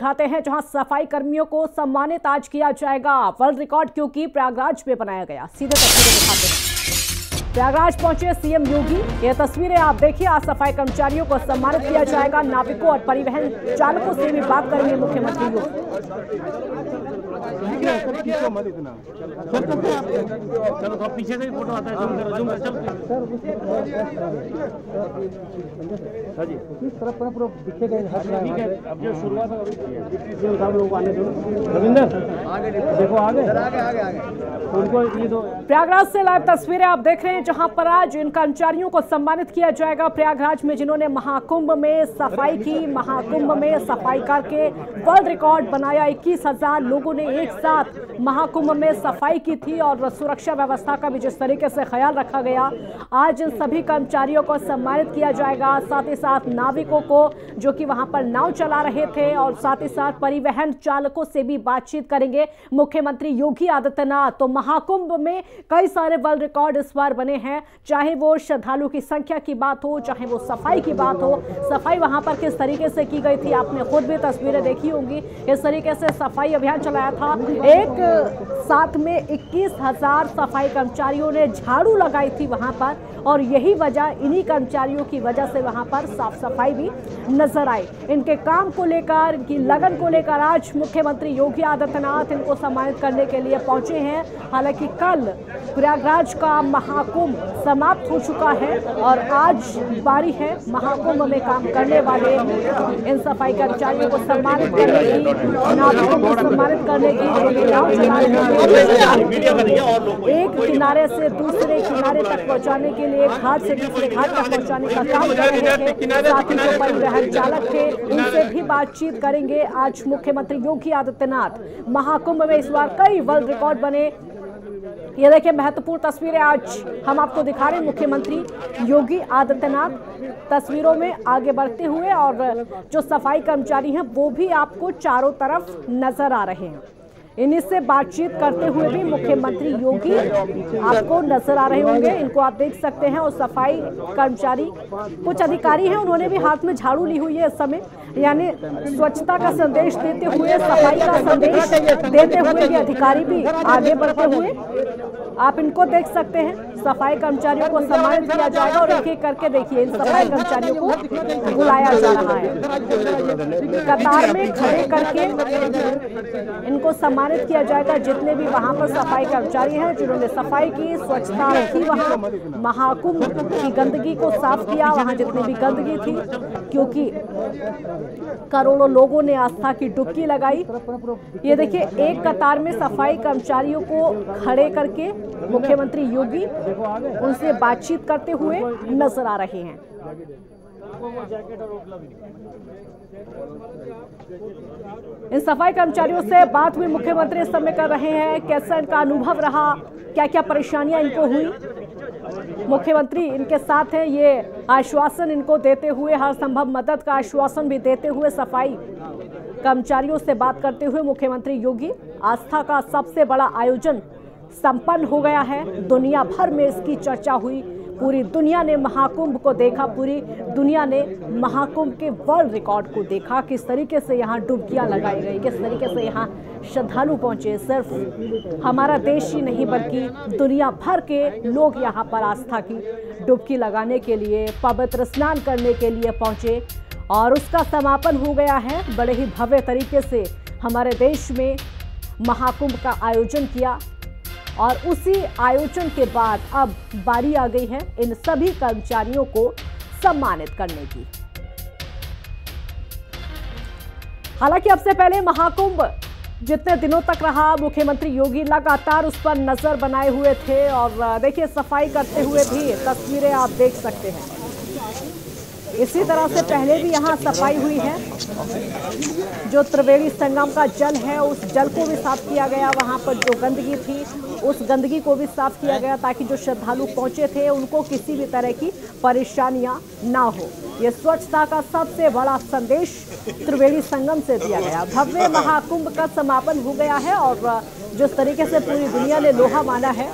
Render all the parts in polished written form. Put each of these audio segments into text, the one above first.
दिखाते हैं जहां सफाई कर्मियों को सम्मानित आज किया जाएगा। वर्ल्ड रिकॉर्ड क्योंकि प्रयागराज में बनाया गया। सीधे तस्वीरें दिखाते हैं। प्रयागराज पहुंचे सीएम योगी। ये तस्वीरें आप देखिए। आज सफाई कर्मचारियों को सम्मानित किया जाएगा। नाविकों और परिवहन चालकों से भी बात करेंगे मुख्यमंत्री योगी। चलो पीछे से भी फोटो आता है। जी किस तरफ पर पूरा दिखे गए। ठीक है, अब जो शुरुआत है सब लोग आने दो। रविंदर आगे देखो, आगे उनको ये दो। प्रयागराज से लाइव तस्वीरें आप देख रहे हैं जहां पर आज इन कर्मचारियों को सम्मानित किया जाएगा प्रयागराज में, जिन्होंने महाकुंभ में सफाई की। महाकुंभ में सफाई करके वर्ल्ड रिकॉर्ड बनाया। 21,000 लोगों ने एक साथ महाकुंभ में सफाई की थी और सुरक्षा व्यवस्था का भी जिस तरीके से ख्याल रखा गया, आज इन सभी कर्मचारियों को सम्मानित किया जाएगा। साथ ही साथ नाविकों को जो कि वहां पर नाव चला रहे थे और साथ ही साथ परिवहन चालकों से भी बातचीत करेंगे मुख्यमंत्री योगी आदित्यनाथ। तो महाकुंभ में कई सारे वर्ल्ड रिकॉर्ड इस बार बने हैं, चाहे वो श्रद्धालु की संख्या की बात हो, चाहे वो सफाई की बात हो। सफाई वहां पर किस तरीके से की गई थी आपने खुद भी तस्वीरें देखी होंगी। इस तरीके से सफाई अभियान चलाया था। एक साथ में 21,000 सफाई कर्मचारियों ने झाड़ू लगाई थी वहां पर और यही वजह, इन्हीं कर्मचारियों की वजह से वहां पर साफ सफाई भी नजर आई। इनके काम को लेकर, इनकी लगन को लेकर आज मुख्यमंत्री योगी आदित्यनाथ इनको सम्मानित करने के लिए पहुंचे हैं। हालांकि कल प्रयागराज का महाकुंभ समाप्त हो चुका है और आज बारी है महाकुंभ में काम करने वाले इन सफाई कर्मचारियों को सम्मानित करने की, नाविकों को सम्मानित करने की। एक किनारे से दूसरे किनारे तक पहुंचाने के लिए, घाट से दूसरे घाट तक पहुंचाने का काम कर रहे हैं। साथ ही जो परिवहन चालक थे उनसे भी बातचीत करेंगे आज मुख्यमंत्री योगी आदित्यनाथ। महाकुंभ में इस बार कई वर्ल्ड रिकॉर्ड बने। ये देखिए महत्वपूर्ण तस्वीरें आज हम आपको दिखा रहे हैं। मुख्यमंत्री योगी आदित्यनाथ तस्वीरों में आगे बढ़ते हुए और जो सफाई कर्मचारी हैं वो भी आपको चारों तरफ नजर आ रहे हैं। इन्हीं से बातचीत करते हुए भी मुख्यमंत्री योगी आपको नजर आ रहे होंगे। इनको आप देख सकते हैं। और सफाई कर्मचारी कुछ अधिकारी हैं, उन्होंने भी हाथ में झाड़ू ली हुई है इस समय, यानी स्वच्छता का संदेश देते हुए, सफाई का संदेश देते हुए ये अधिकारी भी आगे बढ़ते हुए आप इनको देख सकते हैं। सफाई कर्मचारियों को सम्मानित किया जाएगा और एक एक करके देखिए इन सफाई कर्मचारियों को बुलाया जा रहा है। कतार में खड़े करके इनको सम्मानित किया जाएगा। जितने भी वहां पर सफाई कर्मचारी हैं जिन्होंने सफाई की, स्वच्छता रखी, वहां महाकुंभ की गंदगी को साफ किया, वहां जितनी भी गंदगी थी, क्योंकि करोड़ों लोगों ने आस्था की डुबकी लगाई। ये देखिए एक कतार में सफाई कर्मचारियों को खड़े करके मुख्यमंत्री योगी उनसे बातचीत करते हुए नजर आ रहे हैं। इन सफाई कर्मचारियों से बात हुई, मुख्यमंत्री इस समय कर रहे हैं। कैसा इनका अनुभव रहा, क्या क्या परेशानियां इनको हुई। मुख्यमंत्री इनके साथ हैं, ये आश्वासन इनको देते हुए, हर संभव मदद का आश्वासन भी देते हुए सफाई कर्मचारियों से बात करते हुए मुख्यमंत्री योगी। आस्था का सबसे बड़ा आयोजन संपन्न हो गया है। दुनिया भर में इसकी चर्चा हुई। पूरी दुनिया ने महाकुंभ को देखा, पूरी दुनिया ने महाकुंभ के वर्ल्ड रिकॉर्ड को देखा। किस तरीके से यहाँ डुबकियाँ लगाई गई, किस तरीके से यहाँ श्रद्धालु पहुंचे। सिर्फ हमारा देश ही नहीं बल्कि दुनिया भर के लोग यहाँ पर आस्था की डुबकी लगाने के लिए, पवित्र स्नान करने के लिए पहुंचे और उसका समापन हो गया है। बड़े ही भव्य तरीके से हमारे देश में महाकुंभ का आयोजन किया और उसी आयोजन के बाद अब बारी आ गई है इन सभी कर्मचारियों को सम्मानित करने की। हालांकि अब से पहले महाकुंभ जितने दिनों तक रहा, मुख्यमंत्री योगी लगातार उस पर नजर बनाए हुए थे और देखिए सफाई करते हुए भी तस्वीरें आप देख सकते हैं। इसी तरह से पहले भी यहाँ सफाई हुई है। जो त्रिवेणी संगम का जल है उस जल को भी साफ किया गया। वहाँ पर जो गंदगी थी उस गंदगी को भी साफ किया गया ताकि जो श्रद्धालु पहुँचे थे उनको किसी भी तरह की परेशानियाँ ना हो। ये स्वच्छता का सबसे बड़ा संदेश त्रिवेणी संगम से दिया गया। भव्य महाकुंभ का समापन हो गया है और जिस तरीके से पूरी दुनिया ने लोहा माना है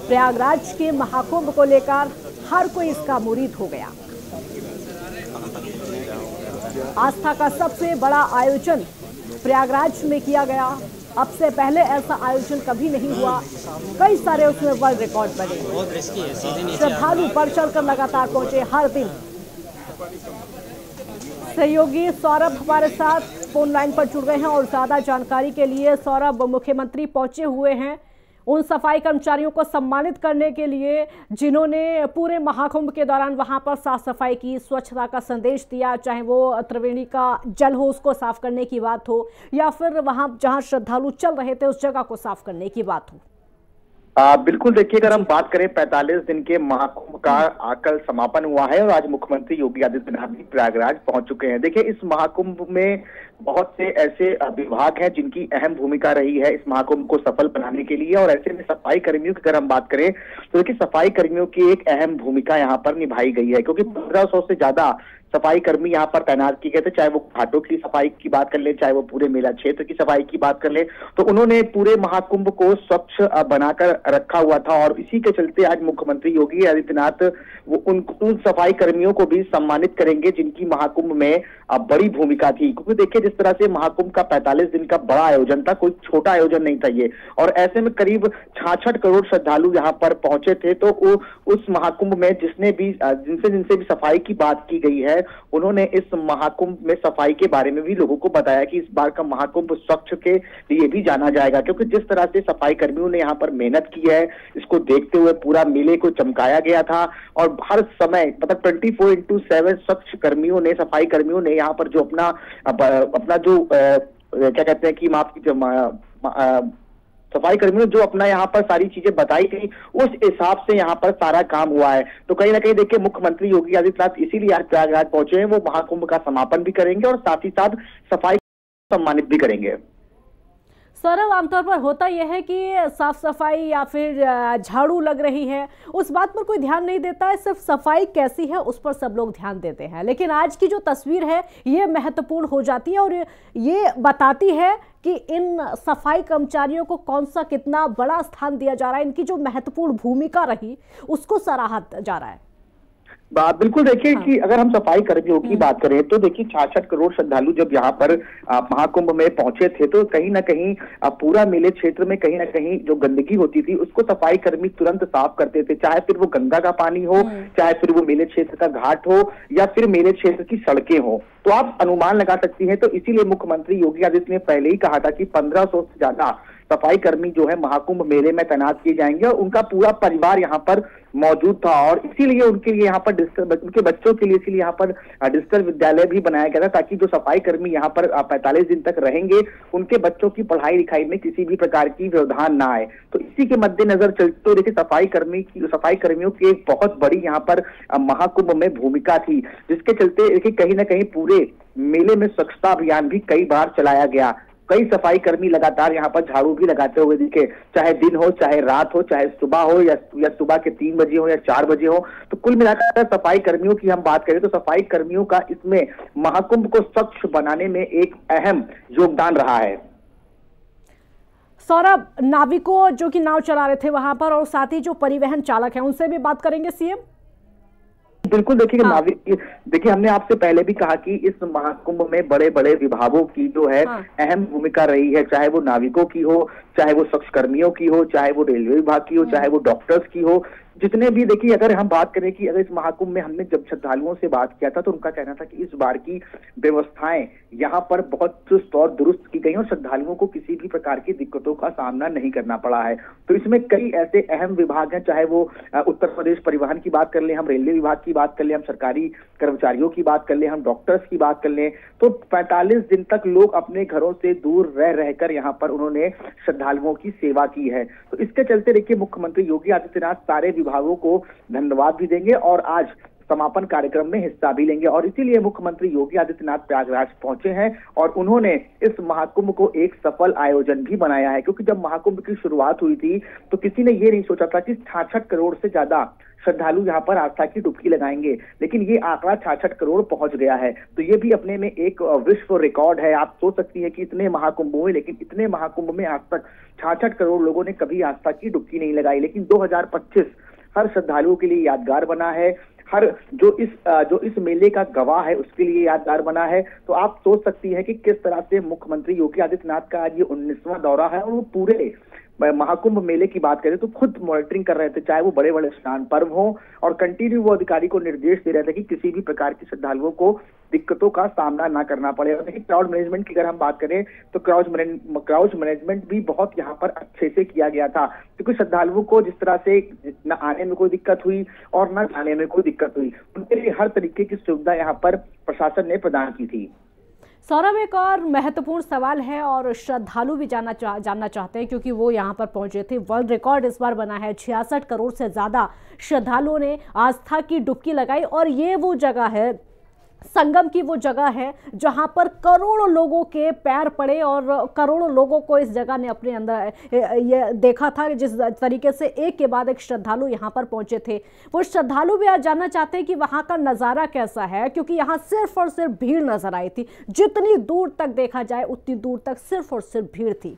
प्रयागराज के महाकुंभ को लेकर, हर कोई इसका मुरीद हो गया। आस्था का सबसे बड़ा आयोजन प्रयागराज में किया गया। अब से पहले ऐसा आयोजन कभी नहीं हुआ। कई सारे उसमें वर्ल्ड रिकॉर्ड बने। श्रद्धालु बढ़ चढ़कर लगातार पहुंचे हर दिन। सहयोगी सौरभ हमारे साथ फोन लाइन पर जुड़ गए हैं और ज्यादा जानकारी के लिए सौरभ, मुख्यमंत्री पहुंचे हुए हैं उन सफाई कर्मचारियों को सम्मानित करने के लिए जिन्होंने पूरे महाकुंभ के दौरान वहां पर साफ सफाई की, स्वच्छता का संदेश दिया, चाहे वो त्रिवेणी का जल हो उसको साफ करने की बात हो या फिर वहां जहां श्रद्धालु चल रहे थे उस जगह को साफ करने की बात हो। बिल्कुल देखिए, अगर हम बात करें 45 दिन के महाकुंभ का कल समापन हुआ है और आज मुख्यमंत्री योगी आदित्यनाथ भी प्रयागराज पहुंच चुके हैं। देखिए, इस महाकुंभ में बहुत से ऐसे विभाग हैं जिनकी अहम भूमिका रही है इस महाकुंभ को सफल बनाने के लिए, और ऐसे में सफाई कर्मियों की अगर हम बात करें तो देखिए सफाई कर्मियों की एक अहम भूमिका यहाँ पर निभाई गई है, क्योंकि 1500 से ज्यादा सफाई कर्मी यहाँ पर तैनात किए गए थे। चाहे वो घाटों की सफाई की बात कर ले, चाहे वो पूरे मेला क्षेत्र की सफाई की बात कर ले, तो उन्होंने पूरे महाकुंभ को स्वच्छ बनाकर रखा हुआ था। और इसी के चलते आज मुख्यमंत्री योगी आदित्यनाथ वो उन सफाई कर्मियों को भी सम्मानित करेंगे जिनकी महाकुंभ में बड़ी भूमिका थी। क्योंकि देखिए, जिस तरह से महाकुंभ का 45 दिन का बड़ा आयोजन था, कोई छोटा आयोजन नहीं था ये, और ऐसे में करीब 66 करोड़ श्रद्धालु यहाँ पर पहुंचे थे। तो उस महाकुंभ में जिनसे भी सफाई की बात की गई है, उन्होंने इस महाकुंभ में सफाई के बारे में भी लोगों को बताया कि इस बार का महाकुंभ स्वच्छ के लिए भी जाना जाएगा, क्योंकि जिस तरह से सफाई कर्मियों ने यहाँ पर मेहनत की है, इसको देखते हुए पूरा मेले को चमकाया गया था। और हर समय मतलब 24/7 स्वच्छ कर्मियों ने, सफाई कर्मियों ने यहाँ पर जो अपना जो क्या कहते हैं कि माफ कीजिए, सफाई कर्मियों जो अपना यहाँ पर सारी चीजें बताई थी, उस हिसाब से यहाँ पर सारा काम हुआ है। तो कहीं ना कहीं देखिए, मुख्यमंत्री योगी आदित्यनाथ इसीलिए आज प्रयागराज पहुंचे हैं। वो महाकुंभ का समापन भी करेंगे और साथ ही साथ सफाई को सम्मानित भी करेंगे। सौरभ, आमतौर पर होता यह है कि साफ सफाई या फिर झाड़ू लग रही है उस बात पर कोई ध्यान नहीं देता है, सिर्फ सफाई कैसी है उस पर सब लोग ध्यान देते हैं। लेकिन आज की जो तस्वीर है ये महत्वपूर्ण हो जाती है और ये बताती है कि इन सफाई कर्मचारियों को कौन सा कितना बड़ा स्थान दिया जा रहा है, इनकी जो महत्वपूर्ण भूमिका रही उसको सराहा जा रहा है। बिल्कुल देखिए कि अगर हम सफाई कर्मियों की बात करें तो देखिए 66 करोड़ श्रद्धालु जब यहाँ पर महाकुंभ में पहुंचे थे, तो कहीं ना कहीं पूरा मेले क्षेत्र में कहीं ना कहीं जो गंदगी होती थी उसको सफाई कर्मी तुरंत साफ करते थे, चाहे फिर वो गंगा का पानी हो, चाहे फिर वो मेले क्षेत्र का घाट हो या फिर मेले क्षेत्र की सड़कें हो। तो आप अनुमान लगा सकती हैं। तो इसीलिए मुख्यमंत्री योगी आदित्यनाथ ने पहले ही कहा था कि 1500 से ज्यादा सफाई कर्मी जो है महाकुंभ मेले में तैनात किए जाएंगे और उनका पूरा परिवार यहाँ पर मौजूद था। और इसीलिए उनके लिए यहाँ पर उनके बच्चों के लिए इसीलिए यहाँ पर डिजिटल विद्यालय भी बनाया गया था, ताकि जो सफाई कर्मी यहाँ पर 45 दिन तक रहेंगे उनके बच्चों की पढ़ाई लिखाई में किसी भी प्रकार की व्यवधान ना आए। तो इसी के मद्देनजर चलते देखिए सफाई कर्मियों की एक बहुत बड़ी यहाँ पर महाकुंभ में भूमिका थी, जिसके चलते देखिए कहीं ना कहीं पूरे मेले में स्वच्छता अभियान भी कई बार चलाया गया। कई सफाई कर्मी लगातार यहाँ पर झाड़ू भी लगाते हुए दिखे, चाहे दिन हो, चाहे रात हो, चाहे सुबह हो या सुबह के 3 बजे हो या 4 बजे हो। तो कुल मिलाकर सफाई कर्मियों की हम बात करें तो सफाई कर्मियों का इसमें महाकुंभ को स्वच्छ बनाने में एक अहम योगदान रहा है। सौरभ, नाविकों जो कि नाव चला रहे थे वहां पर और साथ ही जो परिवहन चालक हैं उनसे भी बात करेंगे सीएम। बिल्कुल देखिए, देखिए हमने आपसे पहले भी कहा कि इस महाकुंभ में बड़े बड़े विभागों की जो है अहम भूमिका रही है, चाहे वो नाविकों की हो, चाहे वो स्वच्छ कर्मियों की हो, चाहे वो रेलवे विभाग की हो, चाहे वो डॉक्टर्स की हो, जितने भी देखिए अगर हम बात करें कि अगर इस महाकुंभ में हमने जब श्रद्धालुओं से बात किया था तो उनका कहना था कि इस बार की व्यवस्थाएं यहाँ पर बहुत चुस्त और दुरुस्त की गई और श्रद्धालुओं को किसी भी प्रकार की दिक्कतों का सामना नहीं करना पड़ा है। तो इसमें कई ऐसे अहम विभाग हैं, चाहे वो उत्तर प्रदेश परिवहन की बात कर ले, हम रेलवे विभाग की बात कर ले, हम सरकारी कर्मचारियों की बात कर ले, हम डॉक्टर्स की बात कर ले, तो 45 दिन तक लोग अपने घरों से दूर रह रहकर यहाँ पर उन्होंने श्रद्धालुओं की सेवा की है। तो इसके चलते देखिए मुख्यमंत्री योगी आदित्यनाथ सारे विभागों को धन्यवाद भी देंगे और आज समापन कार्यक्रम में हिस्सा भी लेंगे। और इसीलिए मुख्यमंत्री योगी आदित्यनाथ प्रयागराज पहुंचे हैं और उन्होंने इस महाकुंभ को एक सफल आयोजन भी बनाया है, क्योंकि जब महाकुंभ की शुरुआत हुई थी तो किसी ने ये नहीं सोचा था कि 66 करोड़ से ज्यादा श्रद्धालु यहाँ पर आस्था की डुबकी लगाएंगे, लेकिन ये आंकड़ा 66 करोड़ पहुंच गया है। तो ये भी अपने में एक विश्व रिकॉर्ड है। आप सोच सकती है कि इतने महाकुंभ हुए, लेकिन इतने महाकुंभ में आज तक 66 करोड़ लोगों ने कभी आस्था की डुबकी नहीं लगाई। लेकिन 2025 हर श्रद्धालुओं के लिए यादगार बना है, हर जो इस मेले का गवाह है उसके लिए यादगार बना है। तो आप सोच सकती हैं कि किस तरह से मुख्यमंत्री योगी आदित्यनाथ का आज ये 19वां दौरा है और वो पूरे महाकुंभ मेले की बात करें तो खुद मॉनिटरिंग कर रहे थे, चाहे वो बड़े बड़े स्नान पर्व हो, और कंटिन्यू वो अधिकारी को निर्देश दे रहे थे कि किसी भी प्रकार की श्रद्धालुओं को दिक्कतों का सामना ना करना पड़े। और देखिए क्राउड मैनेजमेंट की अगर हम बात करें तो क्राउड मैनेजमेंट भी बहुत यहाँ पर अच्छे से किया गया था, क्योंकि श्रद्धालुओं को जिस तरह से न आने में कोई दिक्कत हुई और न जाने में कोई दिक्कत हुई, उनके लिए हर तरीके की सुविधा यहाँ पर प्रशासन ने प्रदान की थी। सौरभ, एक और महत्वपूर्ण सवाल है और श्रद्धालु भी जानना चाहते हैं, क्योंकि वो यहाँ पर पहुंचे थे। वर्ल्ड रिकॉर्ड इस बार बना है, 66 करोड़ से ज्यादा श्रद्धालुओं ने आस्था की डुबकी लगाई और ये वो जगह है, संगम की वो जगह है जहां पर करोड़ों लोगों के पैर पड़े और करोड़ों लोगों को इस जगह ने अपने अंदर ये देखा था जिस तरीके से एक के बाद एक श्रद्धालु यहां पर पहुंचे थे। वो श्रद्धालु भी आज जानना चाहते हैं कि वहां का नज़ारा कैसा है, क्योंकि यहां सिर्फ और सिर्फ भीड़ नजर आई थी। जितनी दूर तक देखा जाए उतनी दूर तक सिर्फ और सिर्फ भीड़ थी।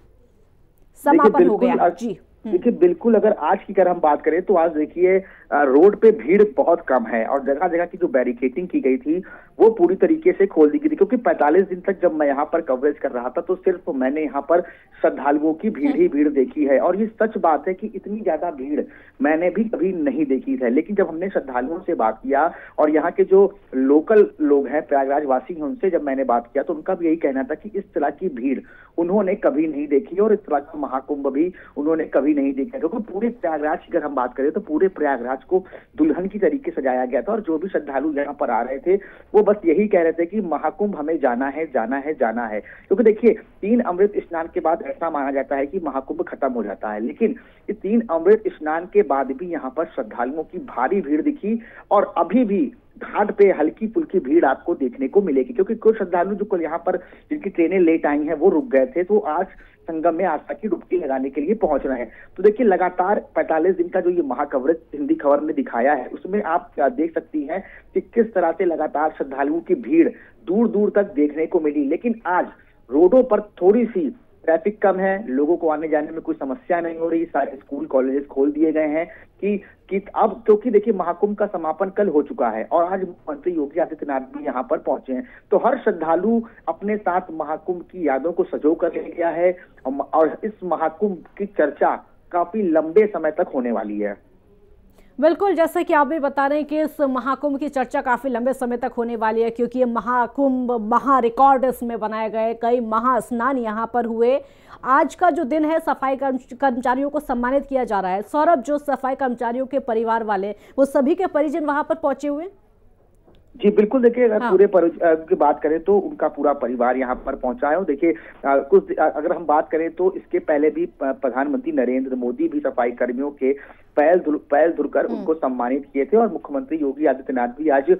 समापन हो गया जी। देखिए बिल्कुल, अगर आज की अगर हम बात करें तो आज देखिए रोड पे भीड़ बहुत कम है और जगह जगह की जो बैरिकेडिंग की गई थी वो पूरी तरीके से खोल दी गई थी, क्योंकि 45 दिन तक जब मैं यहाँ पर कवरेज कर रहा था तो सिर्फ मैंने यहाँ पर श्रद्धालुओं की भीड़ ही भीड़ देखी है। और ये सच बात है कि इतनी ज्यादा भीड़ मैंने भी कभी नहीं देखी है। लेकिन जब हमने श्रद्धालुओं से बात किया और यहाँ के जो लोकल लोग हैं, प्रयागराज वासी हैं, उनसे जब मैंने बात किया तो उनका भी यही कहना था कि इस तरह की भीड़ उन्होंने कभी नहीं देखी और इस तरह का महाकुंभ भी उन्होंने कभी नहीं देखा। क्योंकि पूरे प्रयागराज की अगर हम बात करें तो पूरे प्रयागराज को दुल्हन की तरीके सजाया गया था और जो भी श्रद्धालु यहाँ पर आ रहे थे वो बस यही कह रहे थे कि महाकुंभ हमें जाना है, जाना है, जाना है। क्योंकि देखिए 3 अमृत स्नान के बाद ऐसा माना जाता है कि महाकुंभ खत्म हो जाता है, लेकिन इस 3 अमृत स्नान के बाद भी यहाँ पर श्रद्धालुओं की भारी भीड़ दिखी और अभी भी घाट पे हल्की फुल्की भीड़ आपको देखने को मिलेगी। क्योंकि कुछ श्रद्धालु जो कल यहाँ पर जिनकी ट्रेनें लेट आई हैं वो रुक गए थे, तो आज संगम में आस्था की डुबकी लगाने के लिए पहुंच रहे हैं। तो देखिए लगातार 45 दिन का जो ये महाकवरेज हिंदी खबर ने दिखाया है उसमें आप देख सकती हैं कि किस तरह से लगातार श्रद्धालुओं की भीड़ दूर दूर तक देखने को मिली। लेकिन आज रोडों पर थोड़ी सी ट्रैफिक कम है, लोगों को आने जाने में कोई समस्या नहीं हो रही, सारे स्कूल कॉलेजेस खोल दिए गए हैं कि अब क्योंकि देखिए महाकुंभ का समापन कल हो चुका है और आज मुख्यमंत्री योगी आदित्यनाथ भी यहाँ पर पहुंचे हैं, तो हर श्रद्धालु अपने साथ महाकुंभ की यादों को सजो कर ले गया है और इस महाकुंभ की चर्चा काफी लंबे समय तक होने वाली है। बिल्कुल, जैसे कि आप भी बता रहे हैं कि इस महाकुंभ की चर्चा काफ़ी लंबे समय तक होने वाली है, क्योंकि ये महाकुंभ महा रिकॉर्ड इसमें बनाए गए, कई महास्नान यहाँ पर हुए। आज का जो दिन है सफाई कर्मचारियों को सम्मानित किया जा रहा है। सौरभ, जो सफाई कर्मचारियों के परिवार वाले वो सभी के परिजन वहाँ पर पहुंचे हुए? जी बिल्कुल, देखिए अगर पूरे की बात करें तो उनका पूरा परिवार यहाँ पर पहुंचा है। और देखिए कुछ अगर हम बात करें तो इसके पहले भी प्रधानमंत्री नरेंद्र मोदी भी सफाई कर्मियों के पैर धुलकर उनको सम्मानित किए थे और मुख्यमंत्री योगी आदित्यनाथ भी आज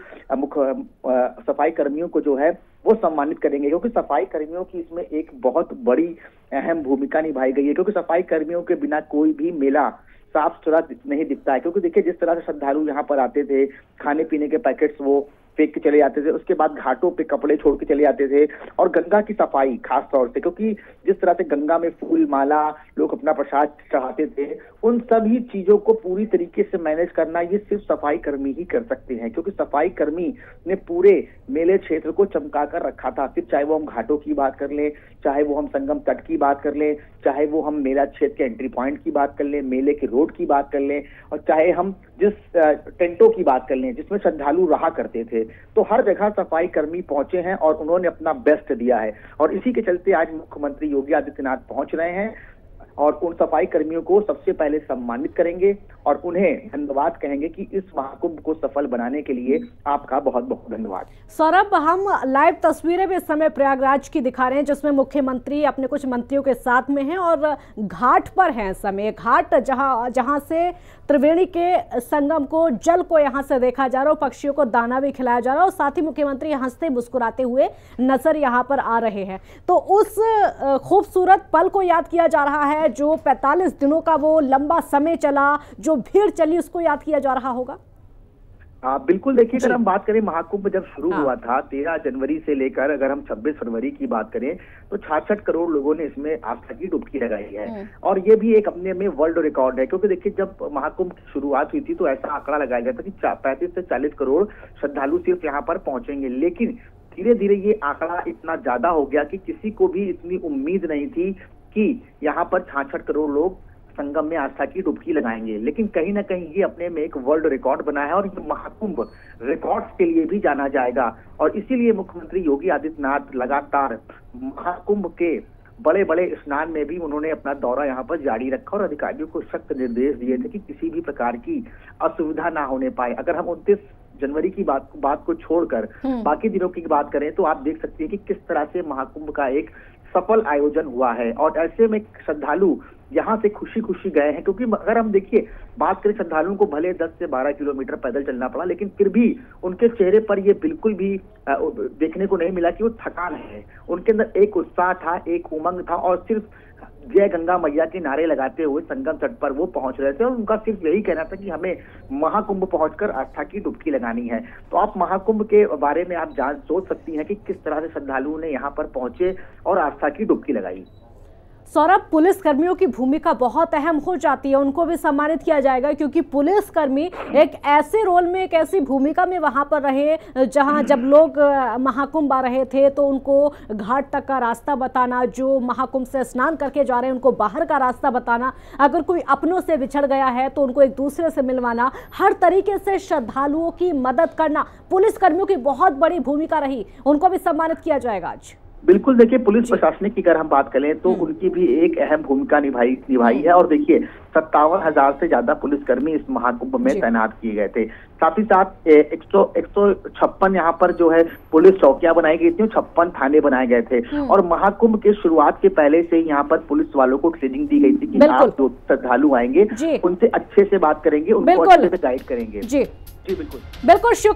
सफाई कर्मियों को जो है वो सम्मानित करेंगे, क्योंकि सफाई कर्मियों की इसमें एक बहुत बड़ी अहम भूमिका निभाई गई है। क्योंकि सफाई कर्मियों के बिना कोई भी मेला साफ सुथरा नहीं दिखता है। क्योंकि देखिए जिस तरह से श्रद्धालु यहाँ पर आते थे, खाने पीने के पैकेट्स वो फेंक के चले जाते थे, उसके बाद घाटों पे कपड़े छोड़ के चले जाते थे, और गंगा की सफाई खास तौर से, क्योंकि जिस तरह से गंगा में फूल माला लोग अपना प्रसाद चढ़ाते थे, उन सभी चीजों को पूरी तरीके से मैनेज करना ये सिर्फ सफाई कर्मी ही कर सकते हैं। क्योंकि सफाई कर्मी ने पूरे मेले क्षेत्र को चमका कर रखा था। फिर चाहे वो हम घाटों की बात कर लें, चाहे वो हम संगम तट की बात कर लें, चाहे वो हम मेला क्षेत्र के एंट्री पॉइंट की बात कर लें, मेले के रोड की बात कर लें, और चाहे हम जिस टेंटों की बात कर लें जिसमें श्रद्धालु रहा करते थे, तो हर जगह सफाई कर्मी पहुंचे हैं और उन्होंने अपना बेस्ट दिया है। और इसी के चलते आज मुख्यमंत्री योगी आदित्यनाथ पहुंच रहे हैं और उन सफाई कर्मियों को सबसे पहले सम्मानित करेंगे और उन्हें धन्यवाद कहेंगे कि इस महाकुंभ को सफल बनाने के लिए आपका बहुत बहुत धन्यवाद। सौरभ, हम लाइव तस्वीरें भी इस समय प्रयागराज की दिखा रहे हैं, जिसमें मुख्यमंत्री अपने कुछ मंत्रियों के साथ में हैं और घाट पर हैं। इस समय घाट जहां से त्रिवेणी के संगम को जल को यहां से देखा जा रहा है, पक्षियों को दाना भी खिलाया जा रहा है और साथ ही मुख्यमंत्री हंसते मुस्कुराते हुए नजर यहां पर आ रहे हैं। तो उस खूबसूरत पल को याद किया जा रहा है जो 45 दिनों का वो लंबा समय चला, जो भीड़ चली, उसको याद किया जा रहा होगा। बिल्कुल देखिए, अगर हम बात करें महाकुंभ जब शुरू हुआ था 13 जनवरी से लेकर अगर हम 26 फरवरी की बात करें तो 66 करोड़ लोगों ने इसमें आस्था की डुबकी लगाई है। और ये भी एक अपने में वर्ल्ड रिकॉर्ड है, क्योंकि देखिए जब महाकुंभ की शुरुआत हुई थी तो ऐसा आंकड़ा लगाया गया था कि 35 से 40 करोड़ श्रद्धालु सिर्फ यहाँ पर पहुंचेंगे, लेकिन धीरे धीरे ये आंकड़ा इतना ज्यादा हो गया कि किसी को भी इतनी उम्मीद नहीं थी कि यहाँ पर 66 करोड़ लोग संगम में आस्था की डुबकी लगाएंगे। लेकिन कहीं ना कहीं ये अपने में एक वर्ल्ड रिकॉर्ड बना है और ये महाकुंभ रिकॉर्ड्स के लिए भी जाना जाएगा। और इसीलिए मुख्यमंत्री योगी आदित्यनाथ लगातार महाकुंभ के बड़े बड़े स्नान में भी उन्होंने अपना दौरा यहाँ पर जारी रखा और अधिकारियों को सख्त निर्देश दिए थे कि किसी भी प्रकार की असुविधा ना होने पाए। अगर हम 29 जनवरी की बात को छोड़कर बाकी दिनों की बात करें तो आप देख सकते हैं कि किस तरह से महाकुंभ का एक सफल आयोजन हुआ है। और ऐसे में श्रद्धालु यहाँ से खुशी खुशी गए हैं, क्योंकि अगर हम देखिए बात करें श्रद्धालुओं को भले 10 से 12 किलोमीटर पैदल चलना पड़ा, लेकिन फिर भी उनके चेहरे पर ये बिल्कुल भी देखने को नहीं मिला कि वो थकान है। उनके अंदर एक उत्साह था, एक उमंग था और सिर्फ जय गंगा मैया के नारे लगाते हुए संगम तट पर वो पहुंच रहे थे और उनका सिर्फ यही कहना था कि हमें महाकुंभ पहुंचकर आस्था की डुबकी लगानी है। तो आप महाकुंभ के बारे में आप सोच सकती हैं कि किस तरह से श्रद्धालुओं ने यहाँ पर पहुंचे और आस्था की डुबकी लगाई। सौरभ, पुलिस कर्मियों की भूमिका बहुत अहम हो जाती है, उनको भी सम्मानित किया जाएगा क्योंकि पुलिस कर्मी एक ऐसे रोल में, एक ऐसी भूमिका में वहां पर रहे जहां जब लोग महाकुंभ आ रहे थे तो उनको घाट तक का रास्ता बताना, जो महाकुंभ से स्नान करके जा रहे हैं उनको बाहर का रास्ता बताना, अगर कोई अपनों से बिछड़ गया है तो उनको एक दूसरे से मिलवाना, हर तरीके से श्रद्धालुओं की मदद करना पुलिस कर्मियों की बहुत बड़ी भूमिका रही, उनको भी सम्मानित किया जाएगा आज। बिल्कुल देखिए, पुलिस प्रशासनिक की अगर हम बात करें तो उनकी भी एक अहम भूमिका निभाई है। और देखिए 57,000 से ज्यादा पुलिसकर्मी इस महाकुंभ में तैनात किए गए थे। साथ ही साथ 156 यहाँ पर जो है पुलिस चौकियां बनाई गई थी, 56 थाने बनाए गए थे। और महाकुंभ के शुरुआत के पहले से यहाँ पर पुलिस वालों को ट्रेनिंग दी गई थी कि आप जो श्रद्धालु आएंगे उनसे अच्छे से बात करेंगे, उनको अच्छे से गाइड करेंगे। जी बिल्कुल। शुक्रिया।